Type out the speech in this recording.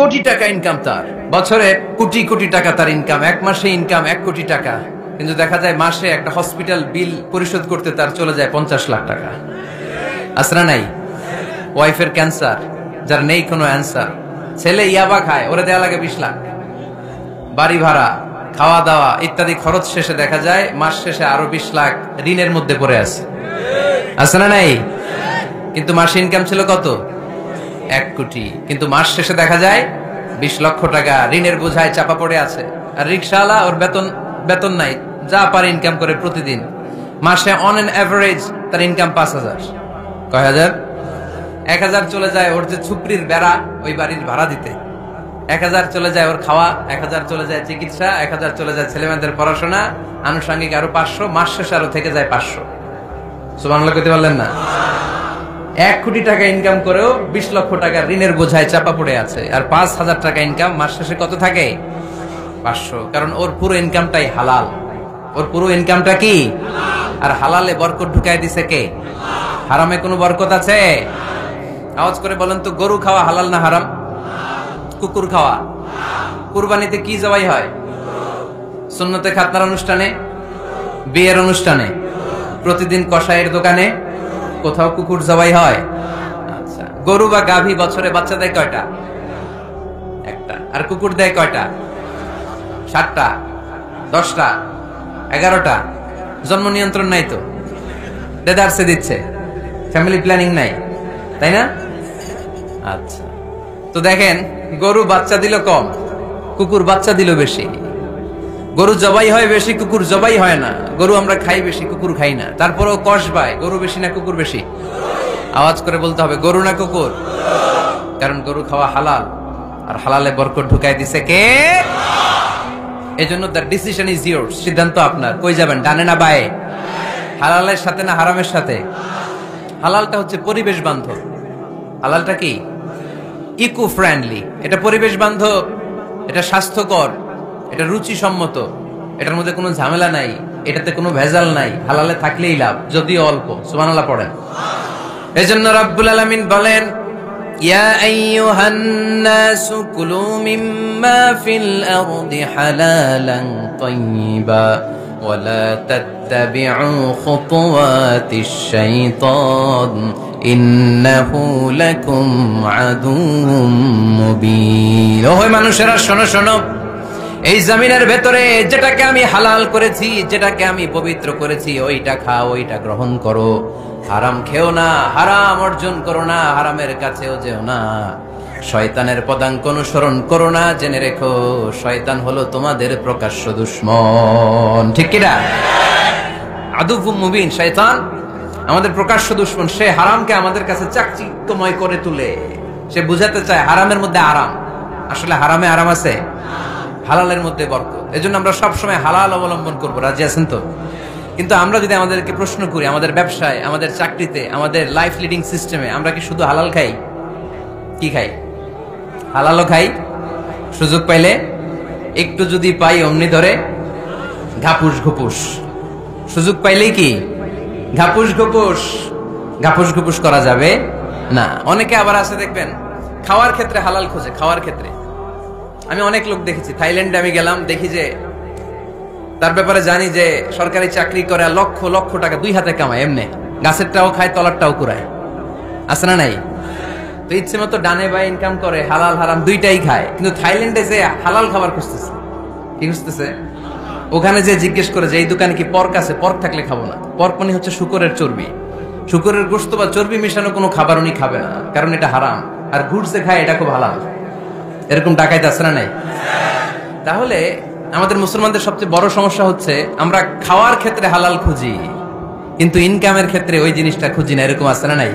কোটি টাকা ইনকাম, তার বছরে কোটি কোটি টাকা তার ইনকাম, এক মাসে ইনকাম 1 কোটি টাকা, কিন্তু দেখা যায় মাসে একটা হসপিটাল বিল পরিশোধ করতে তার চলে যায় 50 লাখ টাকা। আসরা নাই? ওয়াইফের ক্যান্সার, যার নেই কোনো অ্যান্সার, ছেলে ইয়াবা খায়, ওরে দেয়া লাগে 20 লাখ, বাড়ি ভাড়া, খাওয়া দাওয়া ইত্যাদি খরচ শেষে দেখা যায় মাস শেষে আরো 20 লাখ ঋণের মধ্যে পড়ে আছে। আসরা নাই? কিন্তু মাসে ইনকাম ছিল কত? 1 কোটি, কিন্তু মাস শেষে দেখা যায় 20 লক্ষ টাকা ঋণের বোঝায় চাপা পড়ে আছে। আর রিকশাওয়ালা, ওর বেতন নাই, যা পারে ইনকাম করে প্রতিদিন, মাসে অন এন এভারেজ তার ইনকাম 5000। কয় হাজার? 1000 চলে যায় ওর যে ছুপড়ির বেড়া, ওই বাড়ির ভাড়া দিতে, 1000 চলে যায় ওর খাওয়া, 1000 চলে যায় চিকিৎসা, 1000 চলে যায় ছেলেমেয়েদের পড়াশোনা, আনুষঙ্গিক আরো 500, মাস শেষে আরো থেকে যায় 500। সুবহানাল্লাহ কইতে পারলেন না? 1 কোটি টাকা ইনকাম করেও 20 লক্ষ টাকা ঋণের বোঝায় চাপা পড়ে আছে। আর 5000 টাকা ইনকাম, মাস শেষে কত থাকে? 500। কারণ ওর পুরো ইনকামটাই হালাল। ওর পুরো ইনকামটা কি? আর হালালে বরকত ঢুকাই দিছে কে? হারামে কোনো বরকত আছে? আওয়াজ করে বলেন তো, গরু খাওয়া হালাল না হারাম? কুকুর খাওয়া? কুরবানিতে কি জবাই হয়? সুন্নতে খাতনার অনুষ্ঠানে, বিয়ের অনুষ্ঠানে, প্রতিদিন কসাইয়ের দোকানে, কোথাও কুকুর জবাই হয়? আচ্ছা, গরু বা গাভী বছরে বাচ্চা দেয় কয়টা? একটা। আর কুকুর দেয় কয়টা? 7টা, 10টা, 11টা। জন্ম নিয়ন্ত্রণ নাই তো, দেদারসে দিচ্ছে, ফ্যামিলি প্ল্যানিং নাই, তাই না? আচ্ছা, তো দেখেন, গরু বাচ্চা দিল কম, কুকুর বাচ্চা দিল বেশি। গরু জবাই হয় বেশি, কুকুর জবাই হয় না। গরু আমরা খাই বেশি, কুকুর খাই না। তারপরেও কসবায়, গরু বেশি না কুকুর বেশি? আওয়াজ করে বলতে হবে, গরু না কুকুর? কারণ গরু খাওয়া হালাল, আর হালালে বরকত ঢুকাই দিছে কে? এজন্য দ্য ডিসিশন ইজ ইয়োরস, সিদ্ধান্ত আপনার। কই যাবেন, ডানে না বায়ে? হালালের সাথে না হারামের সাথে? হালালটা হচ্ছে পরিবেশ বান্ধব। হালালটা কি? Eco friendly. এটা পরিবেশ বান্ধব, এটা স্বাস্থ্যকর, এটা রুচিসম্মত, এটার মধ্যে কোনো ঝামেলা নাই, এটাতে কোনো ভেজাল নাই। হালালে থাকলেই লাভ, যদিও অল্প। সুবহানাল্লাহ পড়েন। এজন্য রাব্বুল আলামিন বলেন, ইয়া আইয়ুহান নাসু কুলু মিম্মা ফিল আরদি হালালান তাইয়্যিবা ওয়া লা তাত্তাবি'উ খুতুওয়াতিশ শাইতান ইন্নাহু লাকুম আদুউম মুবিন। ওহে মানুষেরা, শোনো শোনো, এই জমিনের ভেতরে যেটাকে আমি হালাল করেছি, যেটাকে আমি পবিত্র করেছি, ওইটা খাও, ওইটা গ্রহণ করো। হারাম খেও না, হারাম অর্জন করো না, হারামের কাছেও যেও না। শয়তানের পদাঙ্ক অনুসরণ করো না। জেনে রেখো, শয়তান হলো তোমাদের প্রকাশ্য দুশমন। ঠিক কিনা? আদুউম মুবিন। শয়তান আমাদের প্রকাশ্য দুশমন। সে হারামকে আমাদের কাছে চাকচিক্যময় করে তুলে। সে বুঝাতে চায় হারামের মধ্যে আরাম, আসলে হারামে আরাম আছে, হালালের মধ্যে বরকত। এজন্য আমরা সবসময় হালাল অবলম্বন করবো। রাজি আছেন তো? কিন্তু আমরা যদি আমাদেরকে প্রশ্ন করি, আমাদের ব্যবসায়, আমাদের চাকরিতে, আমাদের লাইফ লিডিং সিস্টেমে আমরা কি শুধু হালাল খাই? কি খাই? হালালও খাই, সুযোগ পাইলে একটু যদি পাই অমনি ধরে ঘাপুস ঘুপুস। সুযোগ পাইলেই কি ঘাপুস ঘুপুস? ঘাপুস ঘুপুস করা যাবে না। অনেকে আবার আছে দেখবেন, খাওয়ার ক্ষেত্রে হালাল খোঁজে। খাওয়ার ক্ষেত্রে আমি অনেক লোক দেখেছি। থাইল্যান্ডে আমি গেলাম, দেখি যে তার ব্যাপারে জানি যে সরকারি চাকরি করে, লক্ষ লক্ষ টাকা 2 হাতে কামায়, এমনি গাছেরটাও খায়, তলারটাও কুড়ায়। আছে না নাই? তো ইচ্ছে মতো ডানে বাই ইনকাম করে, হালাল হারাম দুইটাই খায়। কিন্তু থাইল্যান্ডে যে হালাল খাবার খুঁজতেছে, কি খুঁজতেছে? ওখানে যে জিজ্ঞেস করে যে এই দোকানে কি পর্ক আছে? পর্ক থাকলে খাবো না। পর্ক মানে হচ্ছে শুকরের চর্বি। শুকরের গোশত বা চর্বি মিশানো কোনো খাবার উনি খাবে না, কারণ এটা হারাম। আর ঘুরছে খায়, এটা খুব হালাল। এরকম ডাকাইতে আছে না নাই? তাহলে আমাদের মুসলমানদের সবচেয়ে বড় সমস্যা হচ্ছে আমরা খাওয়ার ক্ষেত্রে হালাল খুঁজি, কিন্তু ইনকামের ক্ষেত্রে ওই জিনিসটা খুঁজি না। এরকম আছে না নাই?